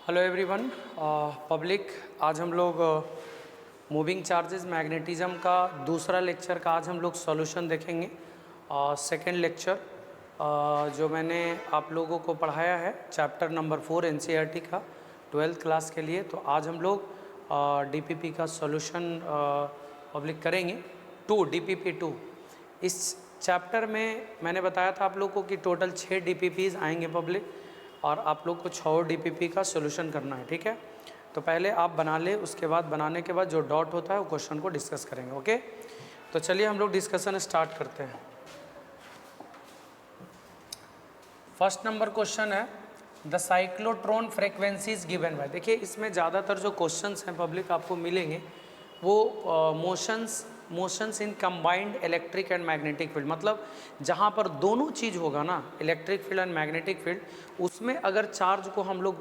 Hello everyone public. आज हम लोग मूविंग चार्जेस मैग्नेटिज्म का दूसरा लेक्चर का आज हम लोग सॉल्यूशन देखेंगे। सेकंड लेक्चर जो मैंने आप लोगों को पढ़ाया है चैप्टर नंबर 4 एनसीईआरटी का 12th क्लास के लिए। तो आज हम लोग डीपीपी का सॉल्यूशन पब्लिक करेंगे डीपीपी 2। इस चैप्टर में मैंने बताया था आप लोगों को कि टोटल 6 डीपीपीज आएंगे पब्लिक, और आप लोग को 6 डीपीपी का सॉल्यूशन करना है, ठीक है। तो पहले आप बना ले, उसके बाद बनाने के बाद जो डॉट होता है वो क्वेश्चन को डिस्कस करेंगे, ओके। तो चलिए हम लोग डिस्कशन स्टार्ट करते हैं। फर्स्ट नंबर क्वेश्चन है the cyclotron frequencies given by. देखिए इसमें ज़्यादातर जो क्वेश्चंस हैं पब्लिक आपको मिलेंगे वो motions in combined electric and magnetic field, मतलब जहाँ पर दोनों चीज़ होगा ना, electric field and magnetic field, उसमें अगर चार्ज को हम लोग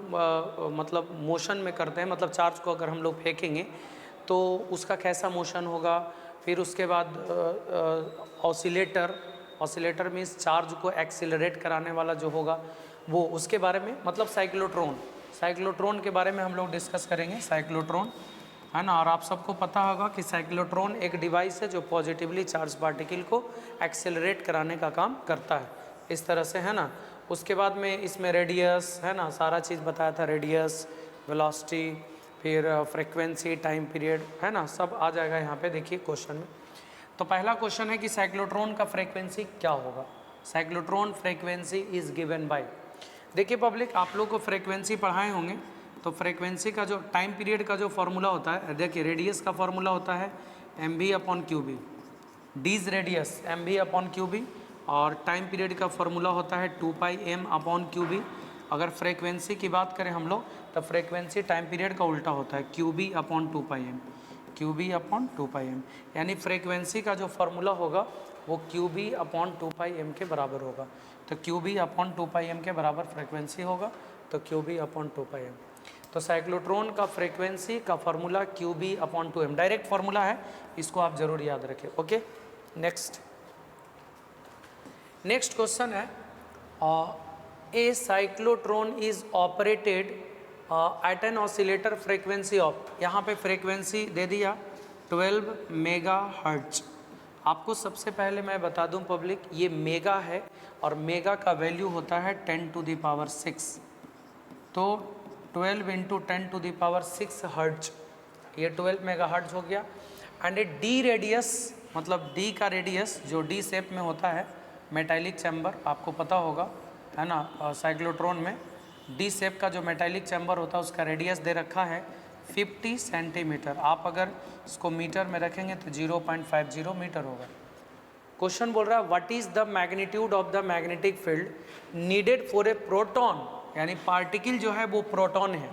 मतलब मोशन में करते हैं, मतलब चार्ज को अगर हम लोग फेंकेंगे तो उसका कैसा मोशन होगा। फिर उसके बाद ऑसिलेटर मीन्स चार्ज को एक्सीलरेट कराने वाला जो होगा वो, उसके बारे में मतलब साइक्लोट्रॉन के बारे में हम लोग डिस्कस करेंगे। साइक्लोट्रॉन है ना, और आप सबको पता होगा कि साइक्लोट्रॉन एक डिवाइस है जो पॉजिटिवली चार्ज पार्टिकल को एक्सेलरेट कराने का काम करता है, इस तरह से, है ना। उसके बाद में इसमें रेडियस है ना, सारा चीज़ बताया था, रेडियस, वेलोसिटी, फिर फ्रीक्वेंसी, टाइम पीरियड, है ना, सब आ जाएगा यहाँ पे देखिए क्वेश्चन में। तो पहला क्वेश्चन है कि साइक्लोट्रॉन का फ्रीक्वेंसी क्या होगा। Cyclotron frequency is given by, देखिए पब्लिक आप लोग को फ्रीक्वेंसी पढ़ाए होंगे, तो फ्रीक्वेंसी का जो टाइम पीरियड का जो फॉर्मूला होता है, देखिए रेडियस का फॉर्मूला होता है mv/qb, डीज रेडियस mv/qb, और टाइम पीरियड का फॉर्मूला होता है 2πm/qb। अगर फ्रीक्वेंसी की बात करें हम लोग तो फ्रीक्वेंसी टाइम पीरियड का उल्टा होता है qb/2πm, qb/2πm, यानी फ्रीक्वेंसी का जो फॉर्मूला होगा वो qb/2πm के बराबर होगा। तो qb/2πm के बराबर फ्रीक्वेंसी होगा, तो qb/2πm। तो साइक्लोट्रॉन का फ्रीक्वेंसी का फॉर्मूला qb/2m, डायरेक्ट फॉर्मूला है, इसको आप जरूर याद रखें, ओके। नेक्स्ट क्वेश्चन है a cyclotron is operated at an oscillator frequency of, यहाँ पे फ्रीक्वेंसी दे दिया 12 मेगाहर्ट्ज। आपको सबसे पहले मैं बता दूं पब्लिक, ये मेगा है और मेगा का वैल्यू होता है 10⁶। तो 12 × 10⁶ हर्ट्ज, ये 12 मेगाहर्ट्ज हो गया। एंड ए डी रेडियस, मतलब डी का रेडियस जो डी शेप में होता है, मेटालिक चैम्बर आपको पता होगा, है ना। साइक्लोट्रॉन में डी शेप का जो मेटालिक चैम्बर होता है उसका रेडियस दे रखा है 50 सेंटीमीटर। आप अगर इसको मीटर में रखेंगे तो 0.50 मीटर होगा। क्वेश्चन बोल रहा है what is the magnitude of the magnetic field needed for a proton, यानी पार्टिकल जो है वो प्रोटॉन है,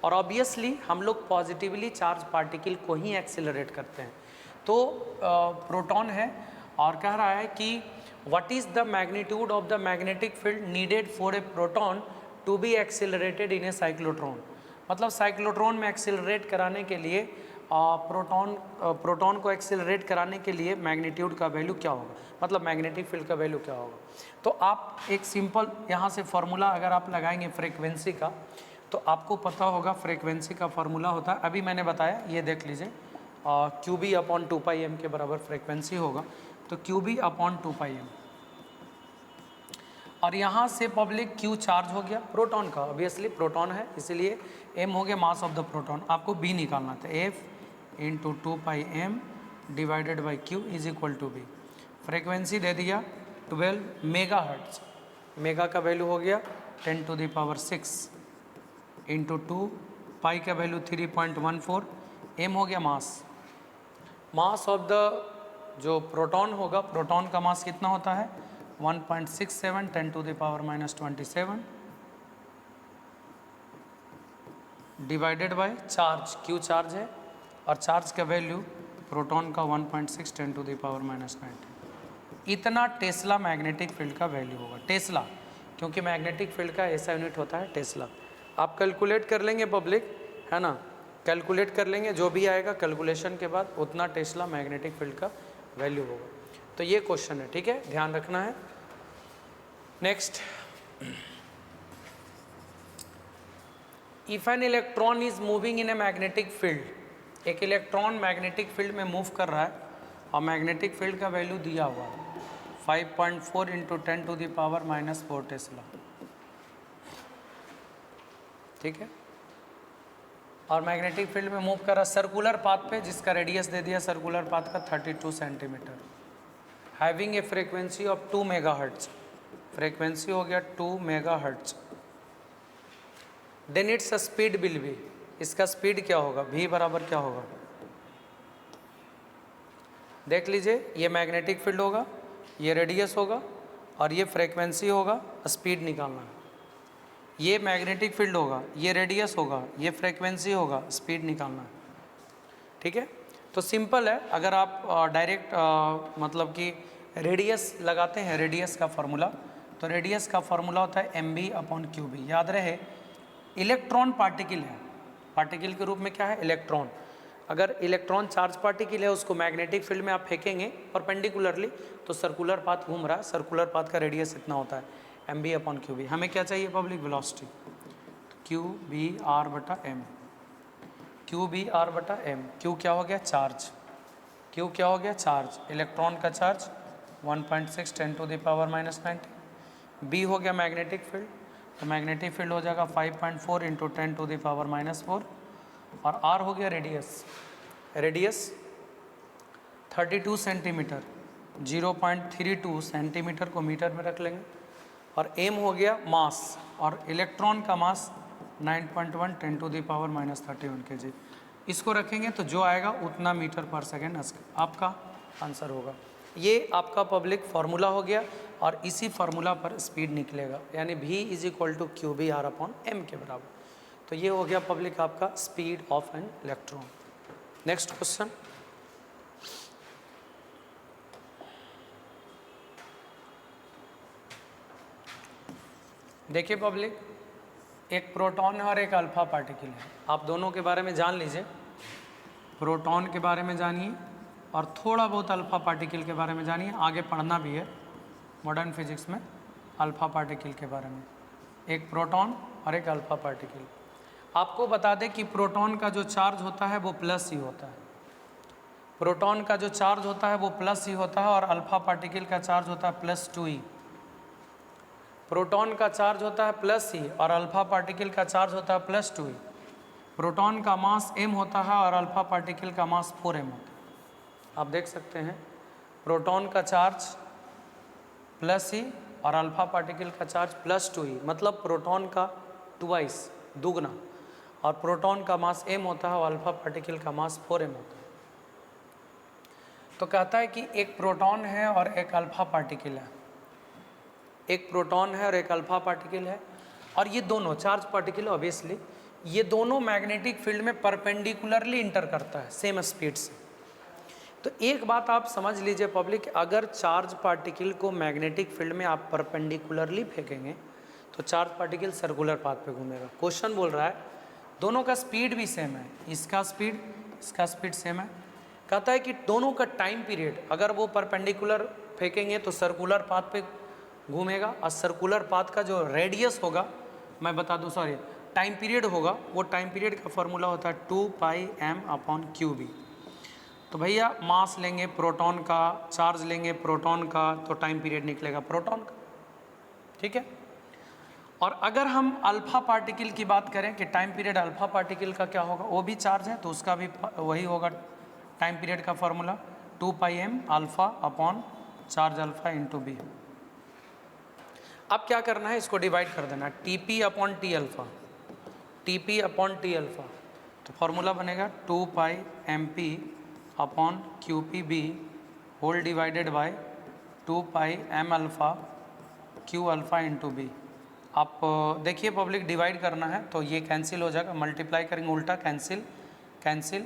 और ऑब्वियसली हम लोग पॉजिटिवली चार्ज पार्टिकल को ही एक्सेलरेट करते हैं, तो प्रोटॉन है। और कह रहा है कि what is the magnitude of the magnetic field needed for a proton to be accelerated in a cyclotron, मतलब साइक्लोट्रॉन में एक्सेलरेट कराने के लिए प्रोटॉन को एक्सेलरेट कराने के लिए मैग्नीट्यूड का वैल्यू क्या होगा, मतलब मैग्नेटिक फील्ड का वैल्यू क्या होगा। तो आप एक सिंपल यहाँ से फॉर्मूला अगर आप लगाएंगे फ्रीक्वेंसी का, तो आपको पता होगा फ्रीक्वेंसी का फॉर्मूला होता है, अभी मैंने बताया, ये देख लीजिए, qb/2πm के बराबर फ्रीक्वेंसी होगा, तो qb/2πm। और यहाँ से पब्लिक Q चार्ज हो गया प्रोटॉन का, ऑब्वियसली प्रोटॉन है इसलिए M हो गया मास ऑफ द प्रोटॉन। आपको B निकालना था, F × 2πm divided by Q is equal to B। Frequency दे दिया 12 मेगाहर्ट्ज, मेगा का वैल्यू हो गया 10⁶ इंटू 2, पाई का वैल्यू 3.14, M हो गया मास ऑफ द जो प्रोटॉन होगा, प्रोटॉन का मास कितना होता है 1.67 10⁻⁻27 divided by charge, Q charge है, और चार्ज का वैल्यू प्रोटॉन का 1.6 10⁻⁻90। इतना टेस्ला मैग्नेटिक फील्ड का वैल्यू होगा, टेस्ला, क्योंकि मैग्नेटिक फील्ड का ऐसा यूनिट होता है टेस्ला। आप कैलकुलेट कर लेंगे पब्लिक, है ना, कैलकुलेट कर लेंगे, जो भी आएगा कैलकुलेशन के बाद उतना टेस्ला मैग्नेटिक फील्ड का वैल्यू होगा। तो ये क्वेश्चन है, ठीक है, ध्यान रखना है। Next if N electron is moving in a magnetic field, एक इलेक्ट्रॉन मैग्नेटिक फील्ड में मूव कर रहा है और मैग्नेटिक फील्ड का वैल्यू दिया हुआ है 5.4 इंटू 10⁻⁻⁴ टेस्ला, ठीक है। और मैग्नेटिक फील्ड में मूव कर रहा सर्कुलर पाथ पे, जिसका रेडियस दे दिया सर्कुलर पाथ का 32 centimetre, having a frequency of 2 megahertz, frequency हो गया 2 megahertz. Then its speed will be, इसका स्पीड क्या होगा, v बराबर क्या होगा, देख लीजिए, ये मैग्नेटिक फील्ड होगा, ये रेडियस होगा और ये फ्रीक्वेंसी होगा, स्पीड निकालना है। ये मैग्नेटिक फील्ड होगा, ये रेडियस होगा, ये फ्रीक्वेंसी होगा, स्पीड निकालना है, ठीक है। तो सिंपल है, अगर आप डायरेक्ट मतलब कि रेडियस लगाते हैं, रेडियस का फार्मूला, तो रेडियस का फार्मूला होता है mv/qb। याद रहे इलेक्ट्रॉन पार्टिकल है, पार्टिकल के रूप में क्या है, इलेक्ट्रॉन। अगर इलेक्ट्रॉन चार्ज पार्टिकल है, उसको मैग्नेटिक फील्ड में आप फेंकेंगे परपेंडिकुलरली, तो सर्कुलर पाथ घूम रहा है, सर्कुलर पाथ का रेडियस इतना होता है mv/qb। हमें क्या चाहिए, public velocity, qb/m, qb/m। q क्या हो गया, चार्ज, q क्या हो गया, चार्ज, इलेक्ट्रॉन का चार्ज 1.6 10⁻⁻90, b हो गया मैग्नेटिक फील्ड, तो मैग्नेटिक फील्ड हो जाएगा 5.4 इंटू 10⁻⁴, और r हो गया रेडियस, रेडियस 32 सेंटीमीटर, 0.32 सेंटीमीटर को मीटर में रख लेंगे, और m हो गया मास, और इलेक्ट्रॉन का मास 9.1 10⁻31 kg। इसको रखेंगे तो जो आएगा उतना मीटर पर सेकेंड आपका आंसर होगा। ये आपका पब्लिक फार्मूला हो गया, और इसी फार्मूला पर स्पीड निकलेगा, यानी v = qb/m के बराबर। तो ये हो गया पब्लिक आपका speed of an electron. Next question, देखिए पब्लिक, एक प्रोटॉन है और एक अल्फा पार्टिकल है। आप दोनों के बारे में जान लीजिए, प्रोटॉन के बारे में जानिए और थोड़ा बहुत अल्फा पार्टिकल के बारे में जानिए, आगे पढ़ना भी है मॉडर्न फिजिक्स में अल्फा पार्टिकल के बारे में। एक प्रोटॉन और एक अल्फा पार्टिकल। आपको बता दें कि प्रोटॉन का जो चार्ज होता है वो प्लस ही होता है, प्रोटॉन का जो चार्ज होता है वो प्लस ही होता है, और अल्फा पार्टिकल का चार्ज होता है +2e। प्रोटॉन का चार्ज होता है प्लस ही और अल्फा पार्टिकल का चार्ज होता है +2e। प्रोटॉन का मास m होता है और अल्फा पार्टिकल का मास 4m होता है। आप देख सकते हैं प्रोटॉन का चार्ज प्लस ही और अल्फा पार्टिकल का चार्ज +2e, मतलब प्रोटॉन का ट्वाइस, दुगना, और प्रोटॉन का मास m होता है और अल्फा पार्टिकल का मास 4m होता है। तो कहता है कि एक प्रोटॉन है और एक अल्फा पार्टिकल है, एक प्रोटॉन है और एक अल्फा पार्टिकल है, और ये दोनों चार्ज पार्टिकल ऑब्वियसली ये दोनों मैग्नेटिक फील्ड में परपेंडिकुलरली इंटर करता है सेम स्पीड से। तो एक बात आप समझ लीजिए पब्लिक, अगर चार्ज पार्टिकल को मैग्नेटिक फील्ड में आप परपेंडिकुलरली फेंकेंगे तो चार्ज पार्टिकल सर्कुलर पाथ पे घूमेगा। क्वेश्चन बोल रहा है दोनों का स्पीड भी सेम है, इसका स्पीड सेम है। कहता है कि दोनों का टाइम पीरियड, अगर वो परपेंडिकुलर फेंकेंगे तो सर्कुलर पाथ पे घूमेगा, और सर्कुलर पाथ का जो रेडियस होगा, मैं बता दूं सॉरी, टाइम पीरियड होगा, वो टाइम पीरियड का फॉर्मूला होता है 2πm/qb। तो भैया मास लेंगे प्रोटॉन का, चार्ज लेंगे प्रोटॉन का, तो टाइम पीरियड निकलेगा प्रोटॉन का, ठीक है। और अगर हम अल्फा पार्टिकल की बात करें कि टाइम पीरियड अल्फा पार्टिकल का क्या होगा, वो भी चार्ज है तो उसका भी वही होगा टाइम पीरियड का फॉर्मूला 2πm∝/चार्ज अल्फा × b। अब क्या करना है, इसको डिवाइड कर देना, Tp/T, तो फॉर्मूला बनेगा 2πmp/qpb whole divided by 2πm∝q∝ × b। आप देखिए पब्लिक डिवाइड करना है तो ये कैंसिल हो जाएगा, मल्टीप्लाई करेंगे उल्टा कैंसिल,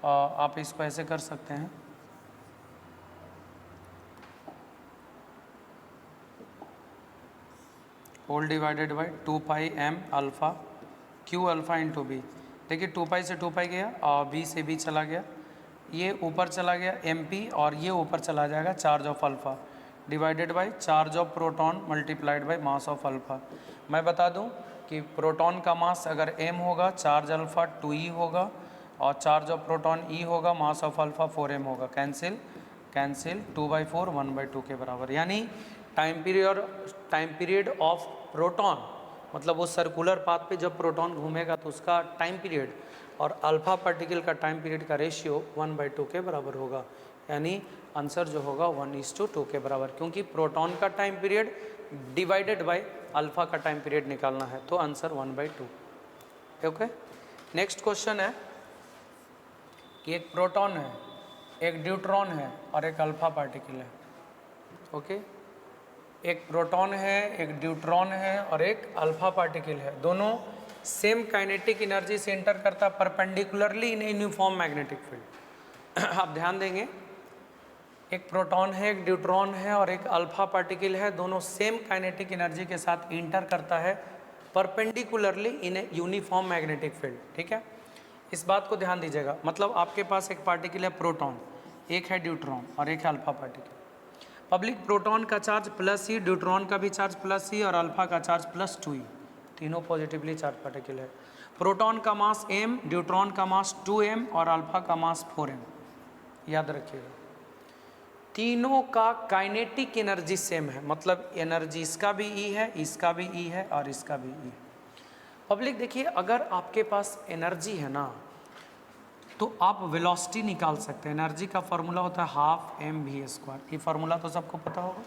आप इसको ऐसे कर सकते हैं, whole divided by 2πm∝q∝ × b। देखिए 2π से 2π गया और b से b चला गया, ये ऊपर चला गया mp और ये ऊपर चला जाएगा charge of alpha divided by charge of proton multiplied by mass of alpha. मैं बता दूं कि प्रोटॉन का मास अगर m होगा, चार्ज अल्फा 2e होगा, और चार्ज ऑफ प्रोटॉन e होगा, मास ऑफ अल्फा 4m होगा। कैंसिल कैंसिल, 2/4 1/2 के बराबर। यानी टाइम पीरियड ऑफ प्रोटॉन, मतलब वो सर्कुलर पाथ पे जब प्रोटॉन घूमेगा तो उसका टाइम पीरियड और अल्फा पार्टिकल का टाइम पीरियड का रेशियो 1/2 के बराबर होगा। यानी आंसर जो होगा 1:2 के बराबर, क्योंकि प्रोटॉन का time period divided by alpha का टाइम पीरियड निकालना है, तो आंसर 1/2। ओके, नेक्स्ट क्वेश्चन है कि एक प्रोटॉन है, एक ड्यूट्रॉन है और एक अल्फा पार्टिकल है। ओके, एक प्रोटॉन है, एक ड्यूट्रॉन है और एक अल्फा पार्टिकल है। दोनों सेम काइनेटिक एनर्जी से एंटर करता perpendicularly in uniform magnetic field. आप ध्यान देंगे, एक प्रोटॉन है, एक ड्यूट्रॉन है और एक अल्फा पार्टिकल है। दोनों सेम काइनेटिक एनर्जी के साथ इंटर करता है perpendicularly in a uniform magnetic field. ठीक है, इस बात को ध्यान दीजिएगा। मतलब आपके पास एक पार्टिकल है प्रोटॉन, एक है ड्यूट्रॉन और एक है अल्फा पार्टिकल। पब्लिक प्रोटॉन का चार्ज +e, ड्यूट्रॉन का भी चार्ज +e और अल्फा का चार्ज +2e, तीनों पॉजिटिवली चार्ज पार्टिकल है। प्रोटॉन का मास m, ड्यूट्रॉन का मास 2m और अल्फा का मास 4m। याद रखिएगा, तीनों का काइनेटिक एनर्जी सेम है, मतलब एनर्जी इसका भी E है, इसका भी E है और इसका भी E है। पब्लिक देखिए, अगर आपके पास एनर्जी है ना, तो आप वेलोसिटी निकाल सकते हैं। एनर्जी का फॉर्मूला होता है 12mv²। ये फॉर्मूला तो सबको पता होगा।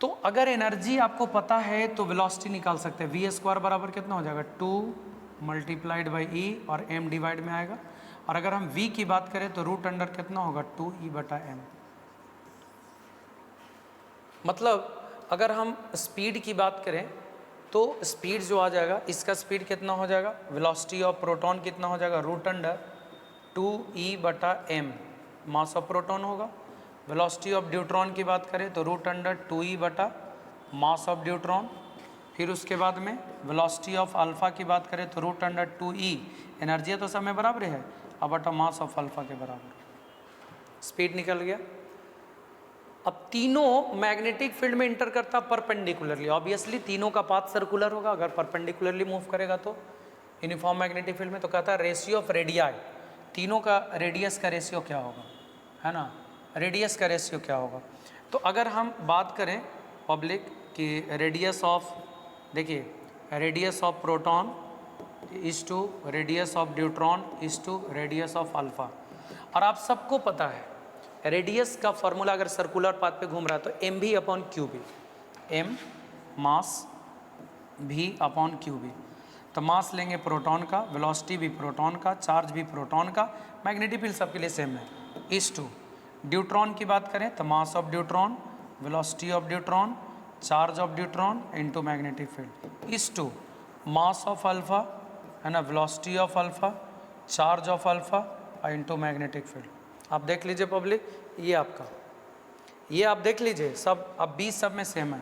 तो अगर एनर्जी आपको पता है तो वेलोसिटी निकाल सकते हैं। v² बराबर कितना हो जाएगा, 2 मल्टीप्लाइड बाई e और m डिवाइड में आएगा। और अगर हम v की बात करें तो रूट अंडर कितना होगा, 2e/m। मतलब अगर हम स्पीड की बात करें तो स्पीड जो आ जाएगा, इसका स्पीड कितना हो जाएगा, वेलोसिटी ऑफ प्रोटॉन कितना हो जाएगा, root under 2e/m mass of proton होगा। वेलोसिटी ऑफ ड्यूट्रॉन की बात करें तो root under 2e/ mass of deuteron. फिर उसके बाद में वेलोसिटी ऑफ अल्फा की बात करें तो रूट अंडर 2e, एनर्जी तो सब में बराबर है, अब बटा मास ऑफ अल्फा के बराबर। स्पीड निकल गया। अब तीनों मैग्नेटिक फील्ड में इंटर करता परपेंडिकुलरली, ऑब्वियसली तीनों का पाथ सर्कुलर होगा। अगर परपेंडिकुलरली मूव करेगा तो यूनिफॉर्म मैग्नेटिक फील्ड में, तो कहता है रेशियो ऑफ रेडियाई, तीनों का रेडियस का रेशियो क्या होगा, है ना, रेडियस का रेशियो क्या होगा। तो अगर हम बात करें पब्लिक कि रेडियस ऑफ, देखिए radius of proton is to radius of deuteron is to radius of alpha. और आप सबको पता है रेडियस का फॉर्मूला अगर सर्कुलर पाथ पे घूम रहा है तो mv/qb, m मास v/qb। तो मास लेंगे प्रोटॉन का, वेलोसिटी भी प्रोटॉन का, चार्ज भी प्रोटॉन का, मैग्नेटिक फील्ड सबके लिए सेम है। इस टू ड्यूट्रॉन की बात करें तो मास of deuteron, velocity of deuteron, charge of deuteron into magnetic field. इस टू मास ऑफ अल्फा, है ना, velocity of alpha, charge of alpha into magnetic field. आप देख लीजिए पब्लिक, ये आपका, ये आप देख लीजिए सब, अब 20 सब में सेम है,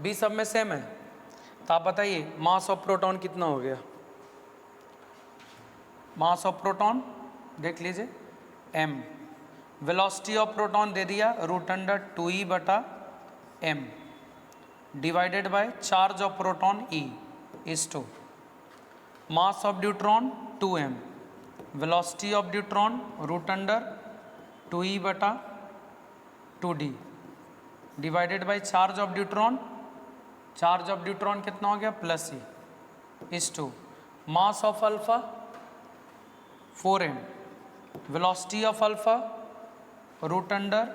20 सब में सेम है। तो आप बताइए मास ऑफ प्रोटॉन कितना हो गया, मास ऑफ प्रोटॉन देख लीजिए m, वेलोसिटी ऑफ प्रोटॉन दे दिया root under 2e/m divided by charge of proton e is to mass of deuteron 2m, velocity of deuteron root under 2e/2d divided by charge of deuteron, charge of deuteron कितना हो गया +e is to mass of alpha 4m, velocity of alpha root under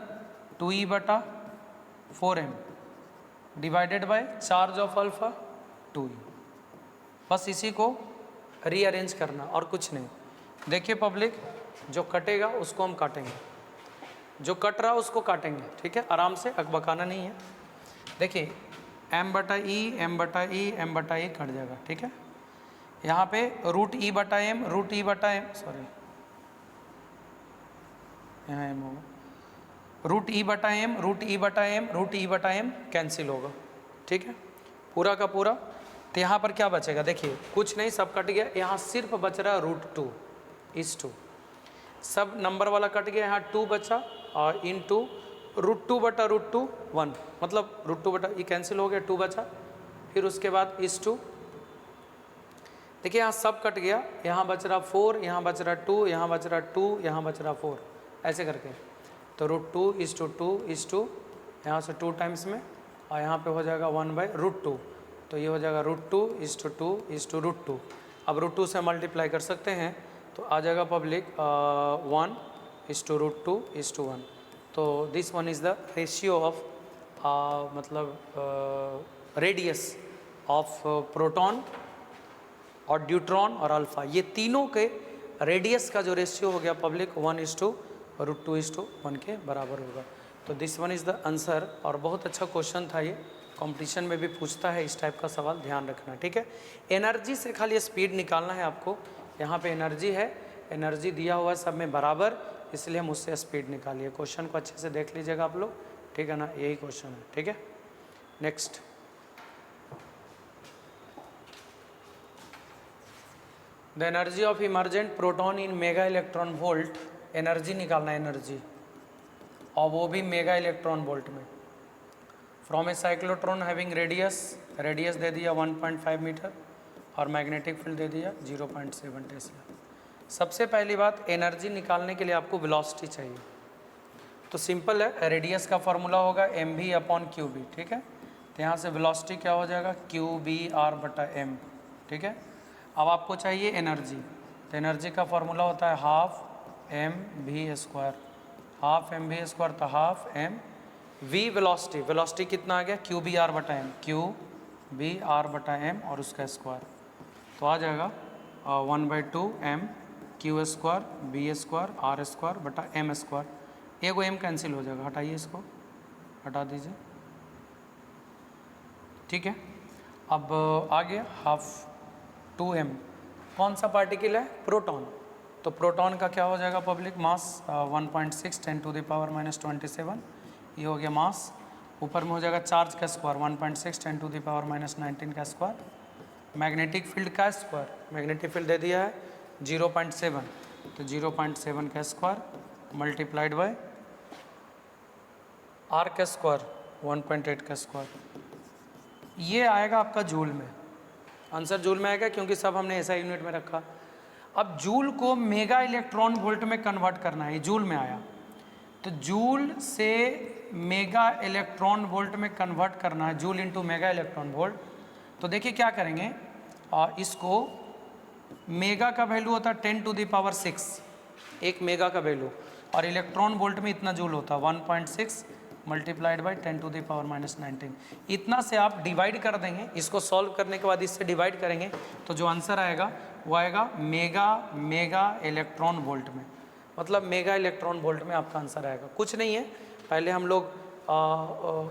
2e/4m divided by charge of alpha 2e। बस इसी को rearrange करना और कुछ नहीं। देखिए पब्लिक, जो कटेगा उसको हम काटेंगे, जो कट रहा उसको काटेंगे, ठीक है, आराम से, अकबकाना नहीं है। देखिए m/e m/e m/e कट जाएगा, ठीक है। यहाँ पे root e/m, root e/m, sorry यहाँ m होगा, root e/m, root e/m, root e/m cancel होगा, ठीक है, पूरा का पूरा। तो यहाँ पर क्या बचेगा, देखिए कुछ नहीं, सब कट गया। यहाँ सिर्फ बच रहा है रूट 2 इस 2। सब नंबर वाला कट गया, यहाँ 2 बचा और इन टू √2 बटा √2 1, मतलब √2 बटा ये कैंसिल हो गया, 2 बचा। फिर उसके बाद इस 2, देखिए यहाँ सब कट गया, यहाँ बच रहा 4, यहाँ बच रहा 2, यहाँ बच रहा 2, यहाँ बच रहा 4, ऐसे करके। तो √2 यहाँ से 2 टाइम्स में और यहाँ पे हो जाएगा 1/√2, तो ये हो जाएगा √2 अब √2 से मल्टीप्लाई कर सकते हैं तो आ जाएगा पब्लिक 1:√2:1। तो this one is the ratio of मतलब रेडियस ऑफ प्रोटॉन और ड्यूट्रॉन और अल्फ़ा, ये तीनों के रेडियस का जो रेशियो हो गया पब्लिक 1:√2:1 के बराबर होगा। तो this one is the answer. और बहुत अच्छा क्वेश्चन था ये, कंपटीशन में भी पूछता है इस टाइप का सवाल, ध्यान रखना, ठीक है। एनर्जी से खाली स्पीड निकालना है आपको, यहाँ पे एनर्जी है, एनर्जी दिया हुआ है सब में बराबर, इसलिए हम उससे स्पीड निकालिए। क्वेश्चन को अच्छे से देख लीजिएगा आप लोग, ठीक है ना, यही क्वेश्चन है, ठीक है। Next, the energy of emergent proton in mega electron volt, energy निकालना है, एनर्जी, और वो भी मेगा इलेक्ट्रॉन वोल्ट में, from a cyclotron having radius दे दिया 1.5 मीटर और मैग्नेटिक फील्ड दे दिया 0.7 टेस्ला। सबसे पहली बात, एनर्जी निकालने के लिए आपको वेलोसिटी चाहिए, तो सिंपल है, रेडियस का फॉर्मूला होगा mv/qb, ठीक है। तो यहाँ से वेलोसिटी क्या हो जाएगा, qbr/m, ठीक है। अब आपको चाहिए एनर्जी, तो एनर्जी का फॉर्मूला होता है 12mv², 12mv², तो 12m v वेलोसिटी कितना आ गया, qbr/m, qbr/m और उसका स्क्वायर, तो आ जाएगा 1/2m q² b² r²/m²। एगो m कैंसिल हो जाएगा, हटाइए इसको, हटा दीजिए, ठीक है। अब आ गया 12m, कौन सा पार्टिकल है, प्रोटॉन, तो प्रोटॉन का क्या हो जाएगा पब्लिक, मास 1.6 10⁻⁻27, ये हो गया मास। ऊपर में हो जाएगा चार्ज का स्क्वायर 1.6 10⁻⁻19 का स्क्वायर, मैग्नेटिक फील्ड का स्क्वायर, मैग्नेटिक फील्ड दे दिया है 0.7, तो 0.7 का स्क्वायर मल्टीप्लाइड बाय आर का स्क्वायर 1.8 का स्क्वायर, ये आएगा आपका जूल में, आंसर जूल में आएगा क्योंकि सब हमने ऐसा यूनिट में रखा। अब जूल को मेगा इलेक्ट्रॉन वोल्ट में कन्वर्ट करना है, जूल में आया, तो जूल से मेगा इलेक्ट्रॉन वोल्ट में कन्वर्ट करना है, joule into mega electron volt. तो देखिए क्या करेंगे, और इसको मेगा का वैल्यू होता है 10⁻6, एक मेगा का वैल्यू, और इलेक्ट्रॉन वोल्ट में इतना जूल होता है 1.6 मल्टीप्लाइड बाई 10⁻⁻19, इतना से आप डिवाइड कर देंगे। इसको सॉल्व करने के बाद इससे डिवाइड करेंगे तो जो आंसर आएगा वो आएगा मेगा इलेक्ट्रॉन वोल्ट में, मतलब मेगा इलेक्ट्रॉन वोल्ट में आपका आंसर आएगा। कुछ नहीं है, पहले हम लोग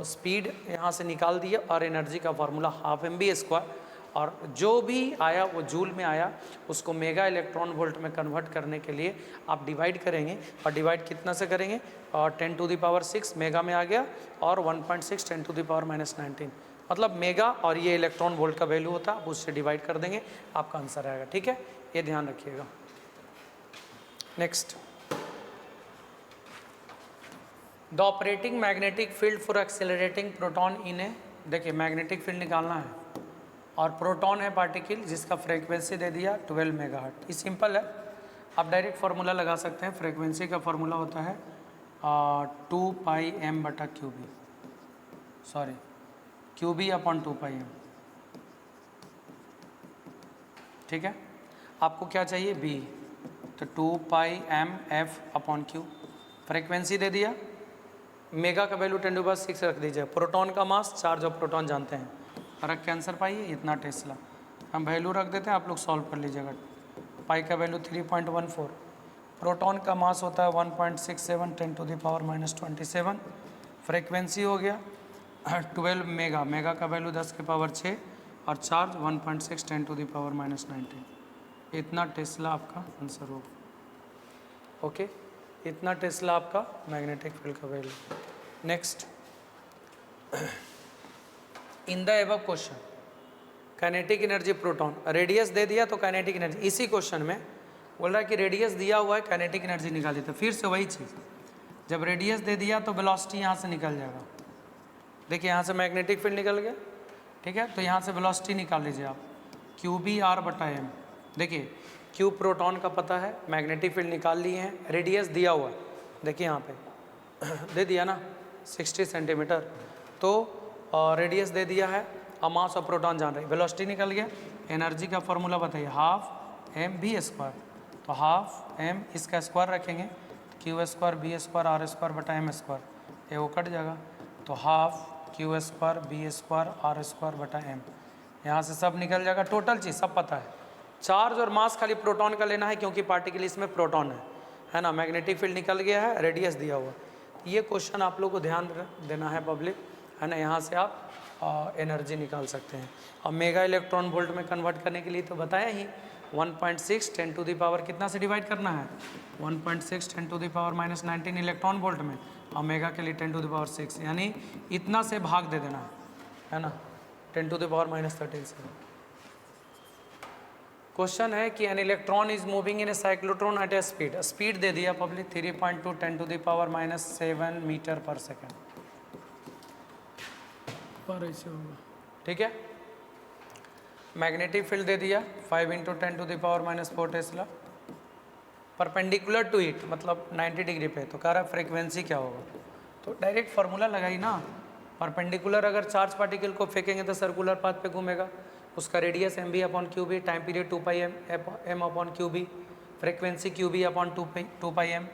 स्पीड यहाँ से निकाल दिए और एनर्जी का फार्मूला 12mv², और जो भी आया वो जूल में आया, उसको मेगा इलेक्ट्रॉन वोल्ट में कन्वर्ट करने के लिए आप डिवाइड करेंगे, और डिवाइड कितना से करेंगे, और 10⁻6 मेगा में आ गया, और 1.6 10⁻⁻19, मतलब मेगा, और ये इलेक्ट्रॉन वोल्ट का वैल्यू होता है, आप उससे डिवाइड कर देंगे, आपका आंसर आएगा, ठीक है, ये ध्यान रखिएगा। Next, the operating magnetic field for accelerating proton in a, देखिए मैग्नेटिक फील्ड निकालना है, और प्रोटॉन है पार्टिकल जिसका फ्रीक्वेंसी दे दिया 12 मेगाहर्ट्ज। ये सिंपल है, आप डायरेक्ट फार्मूला लगा सकते हैं, फ्रीक्वेंसी का फार्मूला होता है 2πm/qb, सॉरी qb/2πm, ठीक है। आपको क्या चाहिए, b, तो 2πmf/q, फ्रीक्वेंसी दे दिया, मेगा का वैल्यू 10⁻6 रख दीजिए, प्रोटॉन का मास, चार्ज ऑफ प्रोटॉन जानते हैं, रख के आंसर पाइए, इतना टेस्ला, हम वैल्यू रख देते हैं, आप लोग सॉल्व कर लीजिएगा। पाई का वैल्यू 3.14, प्रोटॉन का मास होता है 1.67 10⁻⁻27, फ्रीक्वेंसी हो गया 12 मेगा, मेगा का वैल्यू 10⁶, और चार्ज 1.6 10⁻⁻19, इतना टेस्ला आपका आंसर होगा, ओके, इतना टेस्ला आपका मैग्नेटिक फील्ड का value. Next, in the above question kinetic energy proton, radius दे दिया तो काइनेटिक एनर्जी, इसी क्वेश्चन में बोल रहा है कि रेडियस दिया हुआ है, काइनेटिक एनर्जी निकाली। तो फिर से वही चीज़, जब रेडियस दे दिया तो वेलोसिटी यहाँ से निकल जाएगा। देखिए यहाँ से मैग्नेटिक फील्ड निकल गया, ठीक है। तो यहाँ से वेलोसिटी निकाल लीजिए आप, क्यू बी आर बटा एम। देखिए क्यू प्रोटॉन का पता है, मैग्नेटिक फील्ड निकाल लिए हैं, रेडियस दिया हुआ है, देखिए यहाँ पे दे दिया ना 60 सेंटीमीटर, तो रेडियस दे दिया है, और मास ऑफ प्रोटॉन जान रही, वेलोसिटी निकल गया। एनर्जी का फॉर्मूला बताइए, हाफ एम बी स्क्वायर। तो हाफ एम इसका स्क्वायर रखेंगे, q square B square are square बटा एम स्क्वायर, ये वो कट जाएगा। तो half q square B square are square बटा एम, यहाँ से सब निकल जाएगा, टोटल चीज़ सब पता है। चार्ज और मास खाली प्रोटॉन का लेना है, क्योंकि पार्टिकल इसमें प्रोटॉन है ना। मैग्नेटिक फील्ड निकल गया है, रेडियस दिया हुआ। ये क्वेश्चन आप लोग को ध्यान देना है पब्लिक, है ना। यहाँ से आप एनर्जी निकाल सकते हैं। अब मेगा इलेक्ट्रॉन वोल्ट में कन्वर्ट करने के लिए तो बताया ही, 1.6 10 टू द पावर कितना से डिवाइड करना है, 1.6 10 to the power -19 electron volt में, और मेगा के लिए 10 टू द पावर 6, यानी इतना से भाग दे देना है ना, 10 टू द पावर -13 से। क्वेश्चन है कि an electron is moving in a cyclotron at a speed, speed दे दिया पब्लिक 3.2 10 टू द पावर -7 मीटर पर सेकेंड पर ऐसे होगा, ठीक है। मैग्नेटिक फील्ड दे दिया 5 × 10 to the power -4 tesla, perpendicular to it मतलब 90 डिग्री पे। तो कह रहा है फ्रीक्वेंसी क्या होगा, तो डायरेक्ट फार्मूला लगाई ना, परपेंडिकुलर अगर चार्ज पार्टिकल को फेंकेंगे तो सर्कुलर पाथ पे घूमेगा, उसका radius M B upon Q B, time period 2 pi M upon Q B, frequency Q B upon 2 pi M,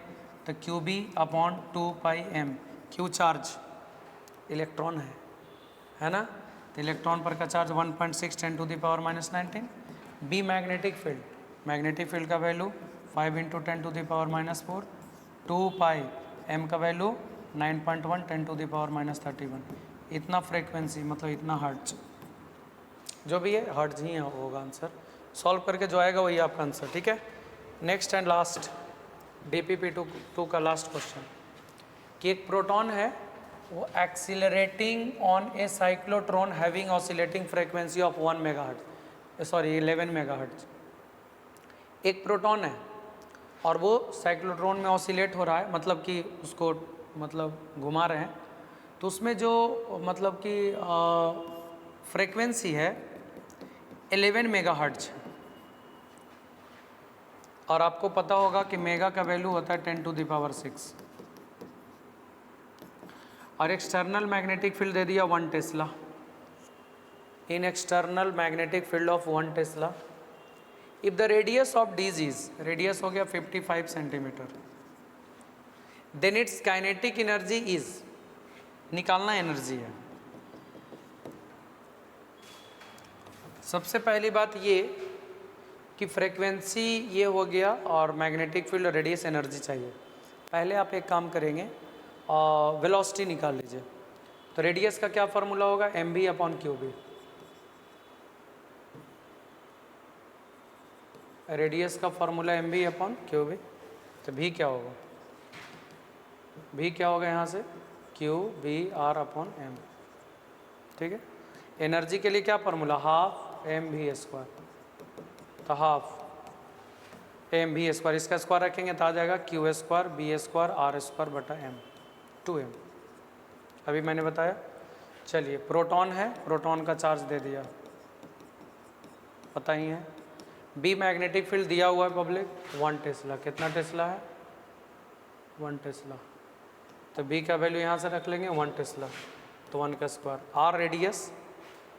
तो Q B upon 2 pi M. Q charge electron है ना, तो इलेक्ट्रॉन पर का charge 1.6 10 to the power -19। B magnetic field, magnetic field का value 5 × 10 to the power -4, 2 pi M का value 9.1 10 to the power -31। इतना frequency मतलब इतना हर्ट्ज, जो भी है हर्ट्ज ही होगा आंसर। सॉल्व करके जो आएगा वही आपका आंसर, ठीक है। नेक्स्ट एंड लास्ट DPP 2 का लास्ट क्वेश्चन, कि एक प्रोटॉन है वो accelerating on A cyclotron having oscillating frequency of 1 megahertz, sorry 11 megahertz. एक प्रोटॉन है और वो साइक्लोट्रॉन में ऑसिलेट हो रहा है, मतलब कि उसको मतलब घुमा रहे हैं, तो उसमें जो मतलब कि फ्रीक्वेंसी है 11 मेगाहर्ट्ज, और आपको पता होगा कि मेगा का वैल्यू होता है 10 टू द पावर 6, और एक्सटर्नल मैग्नेटिक फील्ड दे दिया 1 tesla. In external magnetic field of 1 tesla, if the radius of dees, radius हो गया 55 centimetre, then its kinetic energy is, निकालना एनर्जी है। सबसे पहली बात ये कि फ्रीक्वेंसी ये हो गया और मैग्नेटिक फील्ड और रेडियस एनर्जी चाहिए। पहले आप एक काम करेंगे और वेलोसिटी निकाल लीजिए। तो रेडियस का क्या फार्मूला होगा, M B upon Q B. Radius का formula M B upon Q B, तो भी क्या होगा, भी क्या होगा यहाँ से Q B R upon M, ठीक है। एनर्जी के लिए क्या formula, half M V square, तो हाफ एम भी स्क्वायर, इसका स्क्वायर रखेंगे तो आ जाएगा Q square B square are square बटा एम, 2m। अभी मैंने बताया। चलिए प्रोटॉन है, प्रोटॉन का चार्ज दे दिया, पता ही है। बी मैग्नेटिक फील्ड दिया हुआ है पब्लिक 1 टेस्ला, कितना टेस्ला है 1 टेस्ला, तो बी का वैल्यू यहाँ से रख लेंगे 1 टेस्ला, तो 1 का स्क्वायर। आर रेडियस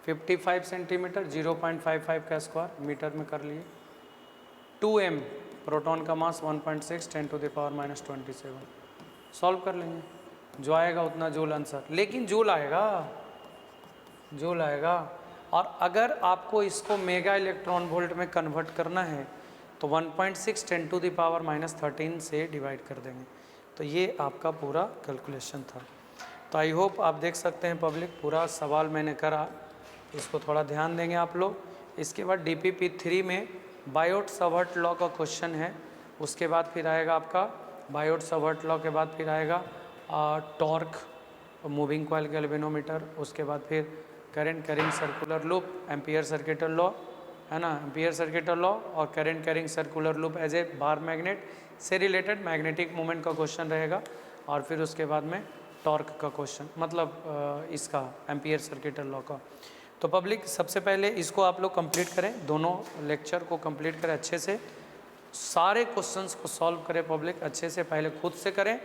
55 सेंटीमीटर, 0.55 का स्क्वायर मीटर में कर लिए। 2m प्रोटॉन का मास 1.6 10 टू द पावर -27। सॉल्व कर लेंगे, जो आएगा उतना जूल आंसर, लेकिन जूल आएगा, जूल आएगा। और अगर आपको इसको मेगा इलेक्ट्रॉन वोल्ट में कन्वर्ट करना है तो 1.6 10 टू द पावर -13 से डिवाइड कर देंगे। तो ये आपका पूरा कैलकुलेशन था। तो आई होप आप देख सकते हैं पब्लिक, पूरा सवाल मैंने करा, इसको थोड़ा ध्यान देंगे आप लोग। इसके बाद DPP 3 में बायोट सावर्ट लॉ का क्वेश्चन है, उसके बाद फिर आएगा आपका बायोट सावर्ट लॉ के बाद फिर आएगा टॉर्क, मूविंग कॉइल गैल्वेनोमीटर, उसके बाद फिर current carrying circular loop, Ampere circuital law, है ना, एम्पियर सर्किट लॉ और current carrying circular loop as a bar magnet से रिलेटेड मैग्नेटिक मोमेंट का क्वेश्चन रहेगा। और फिर उसके बाद में टॉर्क का क्वेश्चन, मतलब इसका एम्पियर सर्किट लॉ का। तो पब्लिक सबसे पहले इसको आप लोग कंप्लीट करें, दोनों लेक्चर को कंप्लीट करें अच्छे से, सारे क्वेश्चंस को सॉल्व करें पब्लिक अच्छे से, पहले खुद से करें।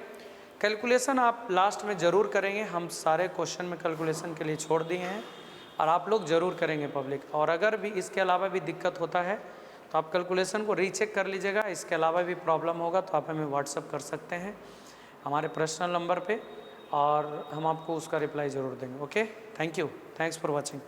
कैलकुलेशन आप लास्ट में ज़रूर करेंगे, हम सारे क्वेश्चन में कैलकुलेशन के लिए छोड़ दिए हैं और आप लोग ज़रूर करेंगे पब्लिक। और अगर भी इसके अलावा भी दिक्कत होता है तो आप कैलकुलेशन को रीचेक कर लीजिएगा। इसके अलावा भी प्रॉब्लम होगा तो आप हमें व्हाट्सअप कर सकते हैं हमारे पर्सनल नंबर पे, और हम आपको उसका रिप्लाई ज़रूर देंगे। Okay, thank you, thanks for watching.